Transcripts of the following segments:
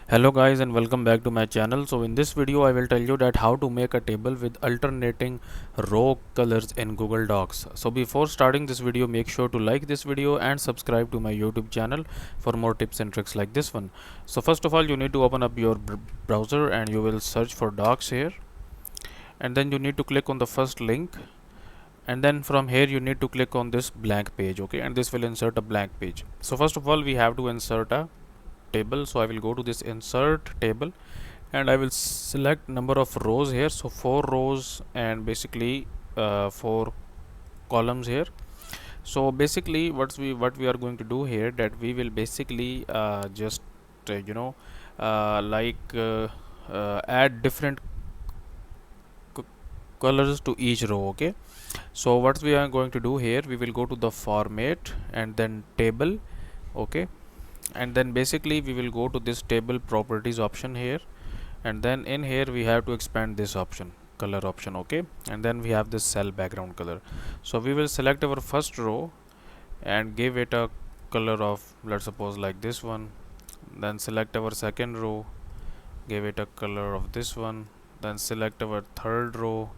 Hello guys and welcome back to my channel. So in this video I will tell you that how to make a table with alternating row colors in Google Docs. So before starting this video, make sure to like this video and subscribe to my YouTube channel for more tips and tricks like this one. So first of all, you need to open up your browser and you will search for Docs here, and then you need to click on the first link, and then from here you need to click on this blank page. Okay, and this will insert a blank page. So first of all, we have to insert a table. So I will go to this insert table and I will select number of rows here. So 4 rows and basically 4 columns here. So basically what we are going to do here, that we will basically just you know add different colors to each row. Okay, so what we are going to do here, we will go to the format and then table. Okay, and then basically we will go to this table properties option here, and then in here we have to expand this option, color option. Okay, and then we have this cell background color. So we will select our first row and give it a color of, let's suppose, like this one. Then select our second row, give it a color of this one. Then select our third row,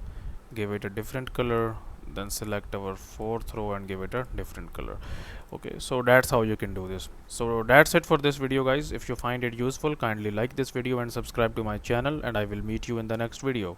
give it a different color. Then select our fourth row and give it a different color. Okay, so that's how you can do this. So that's it for this video guys. If you find it useful, kindly like this video and subscribe to my channel, and I will meet you in the next video.